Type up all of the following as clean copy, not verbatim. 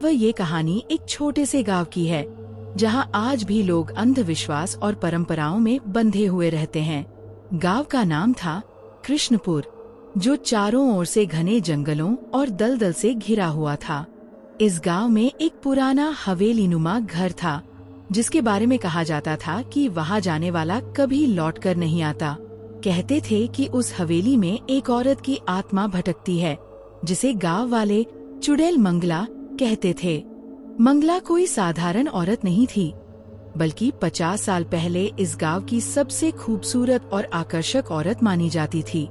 वह ये कहानी एक छोटे से गांव की है, जहां आज भी लोग अंधविश्वास और परंपराओं में बंधे हुए रहते हैं। गांव का नाम था कृष्णपुर, जो चारों ओर से घने जंगलों और दलदल से घिरा हुआ था। इस गांव में एक पुराना हवेली नुमा घर था, जिसके बारे में कहा जाता था कि वहां जाने वाला कभी लौटकर नहीं आता। कहते थे कि उस हवेली में एक औरत की आत्मा भटकती है, जिसे गांव वाले चुड़ैल मंगला कहते थे। मंगला कोई साधारण औरत नहीं थी, बल्कि 50 साल पहले इस गांव की सबसे खूबसूरत और आकर्षक औरत मानी जाती थी।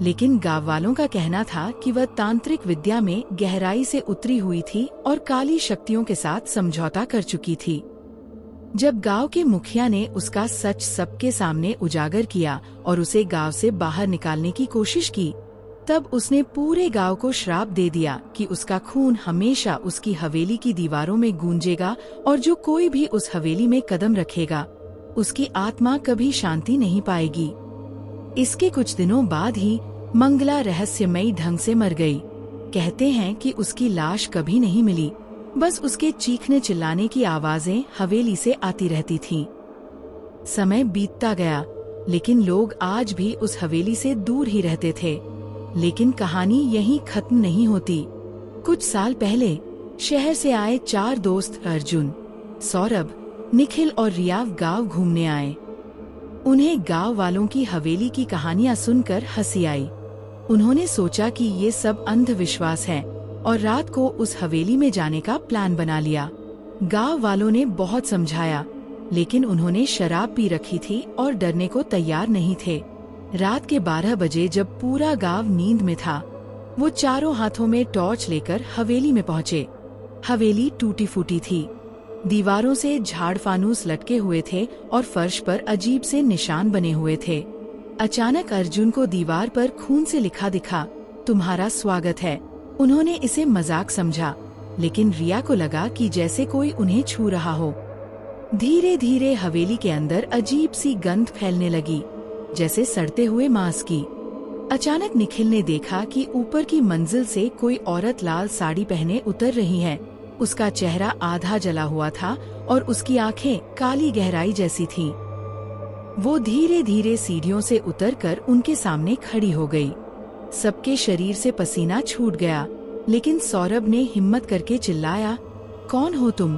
लेकिन गांव वालों का कहना था कि वह तांत्रिक विद्या में गहराई से उतरी हुई थी और काली शक्तियों के साथ समझौता कर चुकी थी। जब गांव के मुखिया ने उसका सच सबके सामने उजागर किया और उसे गांव से बाहर निकालने की कोशिश की, तब उसने पूरे गांव को श्राप दे दिया कि उसका खून हमेशा उसकी हवेली की दीवारों में गूंजेगा और जो कोई भी उस हवेली में कदम रखेगा, उसकी आत्मा कभी शांति नहीं पाएगी। इसके कुछ दिनों बाद ही मंगला रहस्यमयी ढंग से मर गई। कहते हैं कि उसकी लाश कभी नहीं मिली, बस उसके चीखने चिल्लाने की आवाजें हवेली से आती रहती थीं। समय बीतता गया, लेकिन लोग आज भी उस हवेली से दूर ही रहते थे। लेकिन कहानी यहीं खत्म नहीं होती। कुछ साल पहले शहर से आए 4 दोस्त अर्जुन, सौरभ, निखिल और रिया गांव घूमने आए। उन्हें गांव वालों की हवेली की कहानियां सुनकर हंसी आई। उन्होंने सोचा कि ये सब अंधविश्वास है और रात को उस हवेली में जाने का प्लान बना लिया। गांव वालों ने बहुत समझाया, लेकिन उन्होंने शराब पी रखी थी और डरने को तैयार नहीं थे। रात के 12 बजे जब पूरा गांव नींद में था, वो चारों हाथों में टॉर्च लेकर हवेली में पहुँचे। हवेली टूटी फूटी थी, दीवारों से झाड़ फानूस लटके हुए थे और फर्श पर अजीब से निशान बने हुए थे। अचानक अर्जुन को दीवार पर खून से लिखा दिखा, तुम्हारा स्वागत है। उन्होंने इसे मजाक समझा, लेकिन रिया को लगा कि जैसे कोई उन्हें छू रहा हो। धीरे धीरे हवेली के अंदर अजीब सी गंध फैलने लगी, जैसे सड़ते हुए मांस की। अचानक निखिल ने देखा कि ऊपर की मंजिल से कोई औरत लाल साड़ी पहने उतर रही है। उसका चेहरा आधा जला हुआ था और उसकी आंखें काली गहराई जैसी थीं। वो धीरे धीरे सीढ़ियों से उतरकर उनके सामने खड़ी हो गई। सबके शरीर से पसीना छूट गया, लेकिन सौरभ ने हिम्मत करके चिल्लाया, कौन हो तुम?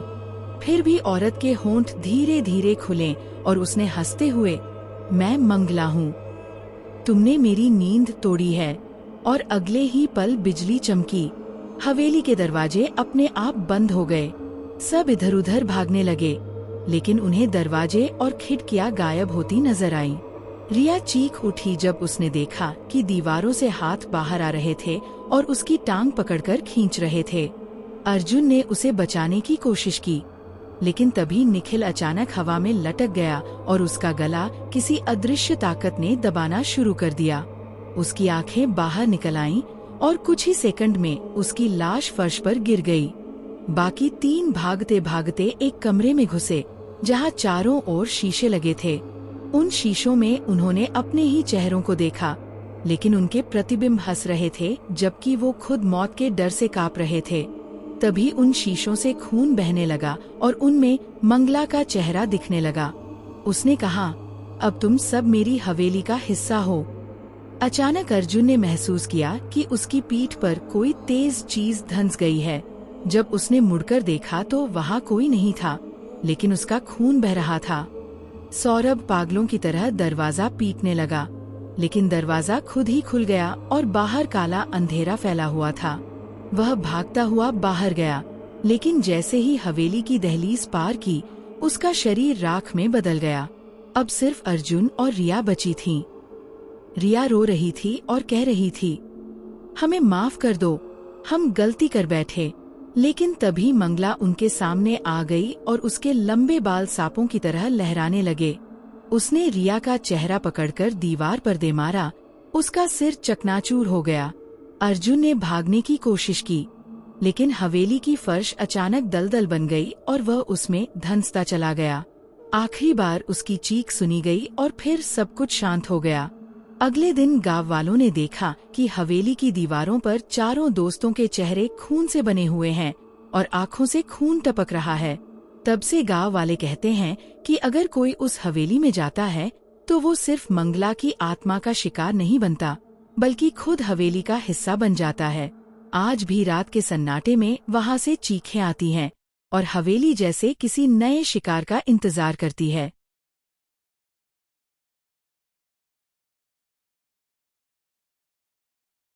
फिर भी औरत के होंठ धीरे धीरे खुले और उसने हंसते हुए, मैं मंगला हूँ। तुमने मेरी नींद तोड़ी है। और अगले ही पल बिजली चमकी। हवेली के दरवाजे अपने आप बंद हो गए। सब इधर उधर भागने लगे, लेकिन उन्हें दरवाजे और खिड़कियां गायब होती नजर आईं। रिया चीख उठी जब उसने देखा कि दीवारों से हाथ बाहर आ रहे थे और उसकी टांग पकड़कर खींच रहे थे। अर्जुन ने उसे बचाने की कोशिश की, लेकिन तभी निखिल अचानक हवा में लटक गया और उसका गला किसी अदृश्य ताकत ने दबाना शुरू कर दिया। उसकी आंखें बाहर निकल आईं और कुछ ही सेकंड में उसकी लाश फर्श पर गिर गई। बाकी 3 भागते भागते एक कमरे में घुसे, जहां चारों ओर शीशे लगे थे। उन शीशों में उन्होंने अपने ही चेहरों को देखा, लेकिन उनके प्रतिबिंब हंस रहे थे, जबकि वो खुद मौत के डर से कांप रहे थे। तभी उन शीशों से खून बहने लगा और उनमें मंगला का चेहरा दिखने लगा। उसने कहा, अब तुम सब मेरी हवेली का हिस्सा हो। अचानक अर्जुन ने महसूस किया कि उसकी पीठ पर कोई तेज चीज धंस गई है। जब उसने मुड़कर देखा तो वहाँ कोई नहीं था, लेकिन उसका खून बह रहा था। सौरभ पागलों की तरह दरवाजा पीटने लगा, लेकिन दरवाजा खुद ही खुल गया और बाहर काला अंधेरा फैला हुआ था। वह भागता हुआ बाहर गया, लेकिन जैसे ही हवेली की दहलीज पार की, उसका शरीर राख में बदल गया। अब सिर्फ अर्जुन और रिया बची थीं। रिया रो रही थी और कह रही थी, हमें माफ कर दो, हम गलती कर बैठे। लेकिन तभी मंगला उनके सामने आ गई और उसके लंबे बाल सांपों की तरह लहराने लगे। उसने रिया का चेहरा पकड़कर दीवार पर दे मारा। उसका सिर चकनाचूर हो गया। अर्जुन ने भागने की कोशिश की, लेकिन हवेली की फर्श अचानक दलदल बन गई और वह उसमें धंसता चला गया। आखिरी बार उसकी चीख सुनी गई और फिर सब कुछ शांत हो गया। अगले दिन गांव वालों ने देखा कि हवेली की दीवारों पर चारों दोस्तों के चेहरे खून से बने हुए हैं, और आंखों से खून टपक रहा है। तब से गांव वाले कहते हैं कि अगर कोई उस हवेली में जाता है तो वो सिर्फ मंगला की आत्मा का शिकार नहीं बनता, बल्कि खुद हवेली का हिस्सा बन जाता है। आज भी रात के सन्नाटे में वहां से चीखें आती हैं और हवेली जैसे किसी नए शिकार का इंतजार करती है।